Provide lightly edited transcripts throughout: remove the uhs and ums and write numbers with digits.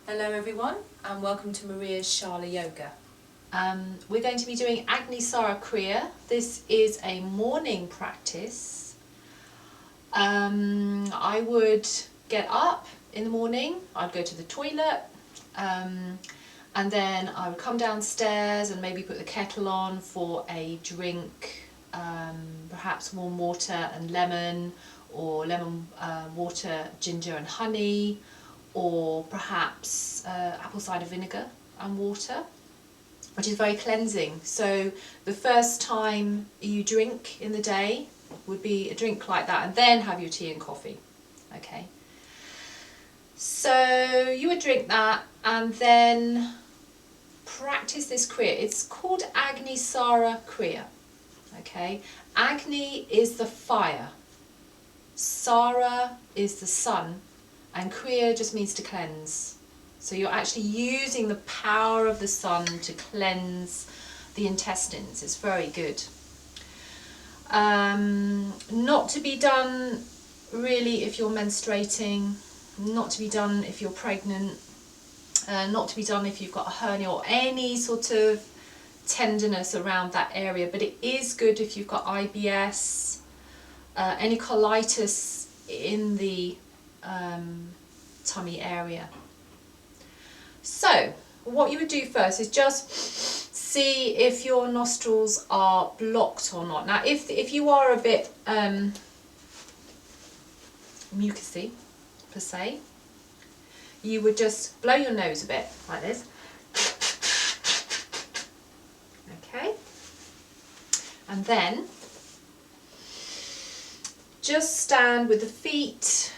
Hello everyone and welcome to Maria's Shala Yoga. We're going to be doing AgniSaraKryia. This is a morning practice. I would get up in the morning, I'd go to the toilet, and then I would come downstairs and maybe put the kettle on for a drink, perhaps warm water and lemon, or lemon water, ginger and honey, or perhaps apple cider vinegar and water, which is very cleansing. So the first time you drink in the day would be a drink like that, and then have your tea and coffee. Okay, so you would drink that and then practice this kriya. It's called AgniSaraKryia. Okay, Agni is the fire, Sara is the sun, and Kriya just means to cleanse. So you're actually using the power of the sun to cleanse the intestines. It's very good. Not to be done really if you're menstruating, not to be done if you're pregnant, not to be done if you've got a hernia or any sort of tenderness around that area, but it is good if you've got IBS, any colitis in the tummy area. So what you would do first is just see if your nostrils are blocked or not. Now if you are a bit mucousy per se, you would just blow your nose a bit like this. Okay, and then just stand with the feet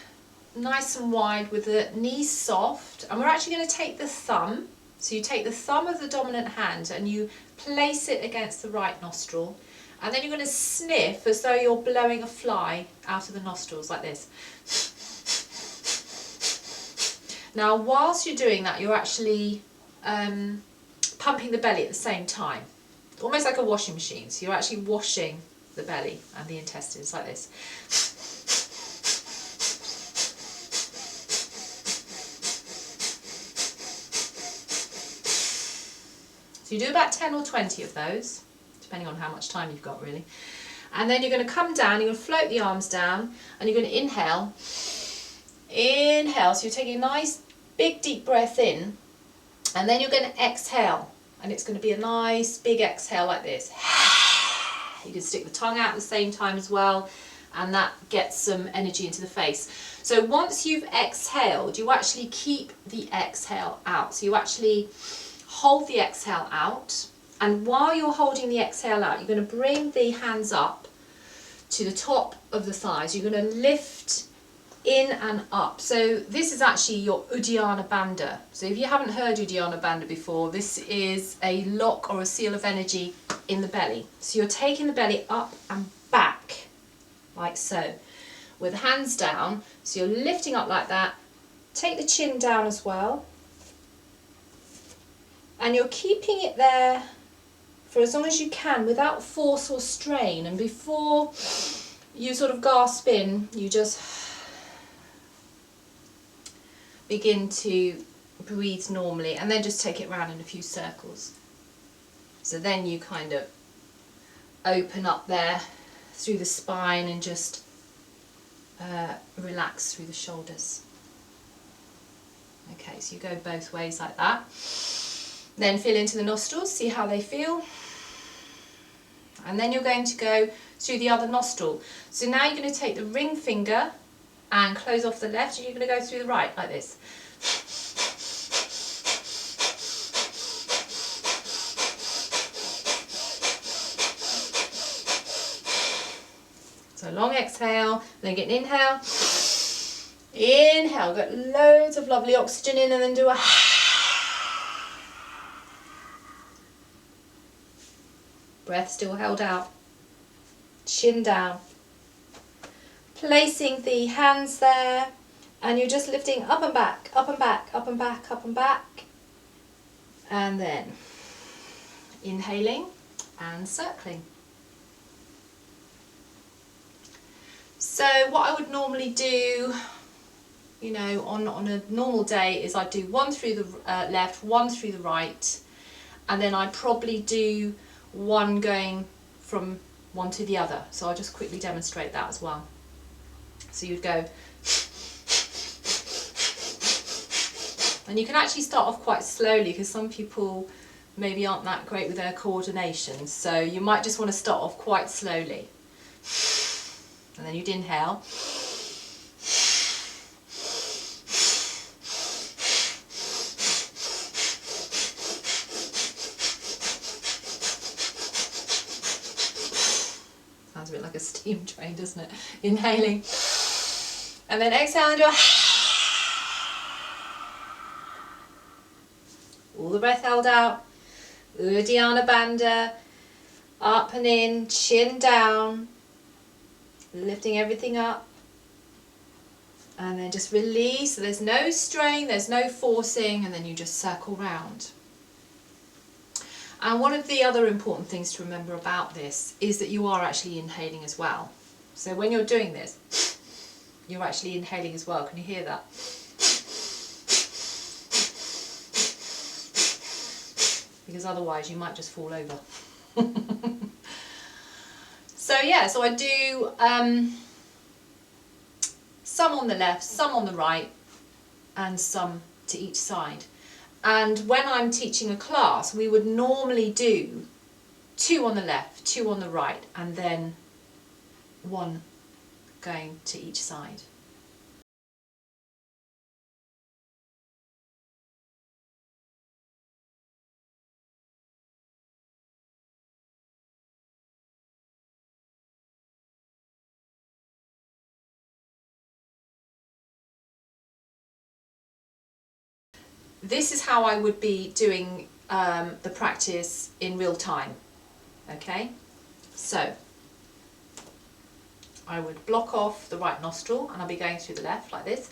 nice and wide with the knees soft, and we're actually going to take the thumb, so you take the thumb of the dominant hand and you place it against the right nostril, and then you're going to sniff as though you're blowing a fly out of the nostrils like this. Now whilst you're doing that, you're actually pumping the belly at the same time, almost like a washing machine. So you're actually washing the belly and the intestines like this. So you do about 10 or 20 of those, depending on how much time you've got really. And then you're going to come down, you're going to float the arms down, and you're going to inhale. Inhale, so you're taking a nice big deep breath in, and then you're going to exhale. And it's going to be a nice big exhale like this. You can stick the tongue out at the same time as well, and that gets some energy into the face. So once you've exhaled, you actually keep the exhale out. So you actually hold the exhale out, and while you're holding the exhale out, you're going to bring the hands up to the top of the thighs. You're going to lift in and up. So this is actually your Uddiyana Bandha. So if you haven't heard Uddiyana Bandha before, this is a lock or a seal of energy in the belly. So you're taking the belly up and back like so with hands down. So you're lifting up like that. Take the chin down as well. And you're keeping it there for as long as you can without force or strain. And before you sort of gasp in, you just begin to breathe normally, and then just take it round in a few circles. So then you kind of open up there through the spine and just relax through the shoulders. Okay, so you go both ways like that. Then feel into the nostrils, see how they feel. And then you're going to go through the other nostril. So now you're going to take the ring finger and close off the left, and you're going to go through the right like this. So long exhale, then get an inhale. Inhale, get loads of lovely oxygen in, and then do a breath still held out, chin down. Placing the hands there, and you're just lifting up and back, up and back, up and back, up and back. And then inhaling and circling. So what I would normally do you know, on a normal day is I do one through the left, one through the right, and then I probably do one going from one to the other. So I'll just quickly demonstrate that as well. So you'd go, and you can actually start off quite slowly because some people maybe aren't that great with their coordination. So you might just want to start off quite slowly. And then you'd inhale. Sounds a bit like a steam train, doesn't it? Inhaling. And then exhale and do a all the breath held out. Uddiyana Bandha. Up and in, chin down. Lifting everything up. And then just release. So there's no strain, there's no forcing, and then you just circle round. And one of the other important things to remember about this is that you are actually inhaling as well. So when you're doing this, you're actually inhaling as well. Can you hear that? Because otherwise you might just fall over. So yeah, so I do some on the left, some on the right, and some to each side. And when I'm teaching a class, we would normally do 2 on the left, 2 on the right, and then 1 going to each side. This is how I would be doing the practice in real time. Okay, so I would block off the right nostril and I'll be going through the left like this.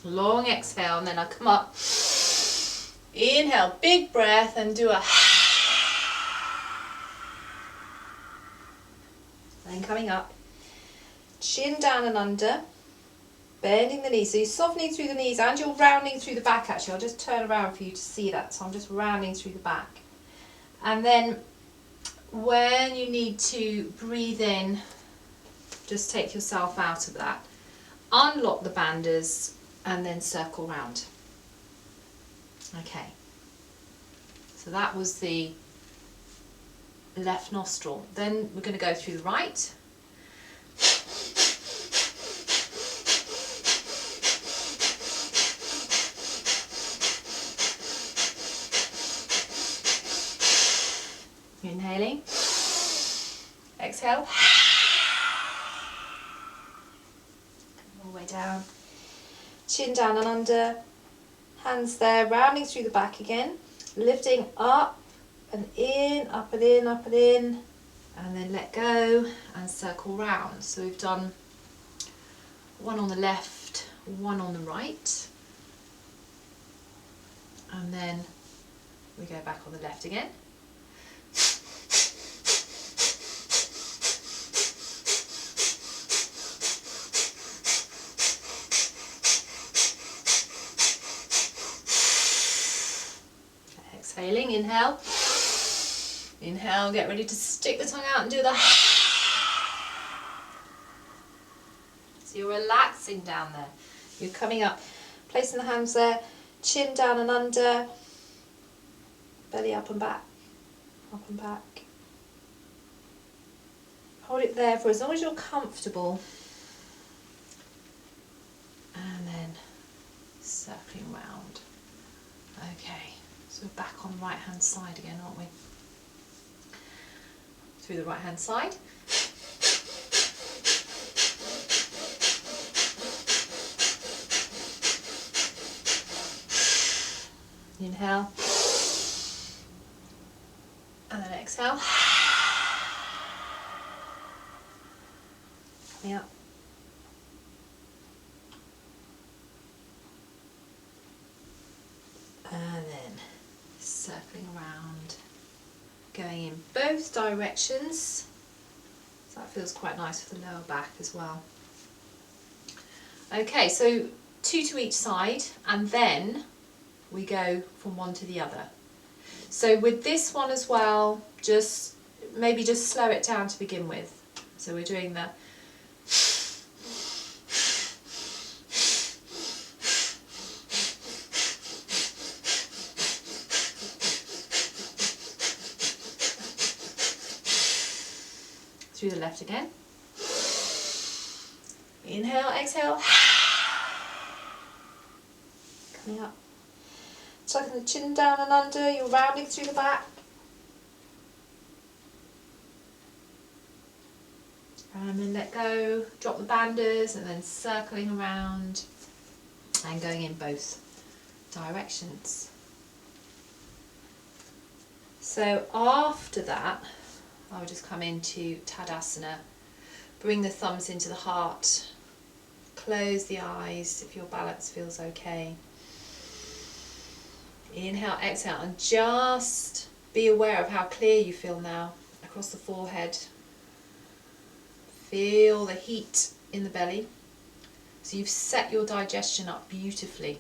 Long exhale, and then I come up, inhale, big breath, and do a then coming up, chin down and under, bending the knees. So you're softening through the knees and you're rounding through the back actually. I'll just turn around for you to see that. So I'm just rounding through the back. And then when you need to breathe in, just take yourself out of that. Unlock the bandhas and then circle round. Okay. So that was the left nostril. Then we're going to go through the right. Inhaling. Exhale. All the way down. Chin down and under. Hands there, rounding through the back again. Lifting up and in, up and in, up and in, and then let go and circle round. So we've done 1 on the left, 1 on the right, and then we go back on the left again. Exhaling, inhale. Inhale, get ready to stick the tongue out and do the so you're relaxing down there. You're coming up, placing the hands there, chin down and under, belly up and back, up and back. Hold it there for as long as you're comfortable. And then circling round. Okay, so we're back on the right hand side again, aren't we? Through the right hand side. Inhale. And then exhale. Coming up. And then circling around, going in both directions. So that feels quite nice for the lower back as well. Okay, so 2 to each side, and then we go from one to the other. So with this one as well, maybe just slow it down to begin with. So we're doing the through the left again. Inhale, exhale. Coming up. Tucking the chin down and under, you're rounding through the back. And then let go, drop the banders, and then circling around and going in both directions. So after that, I will just come into Tadasana. Bring the thumbs into the heart. Close the eyes if your balance feels okay. Inhale, exhale, and just be aware of how clear you feel now across the forehead. Feel the heat in the belly. So you've set your digestion up beautifully.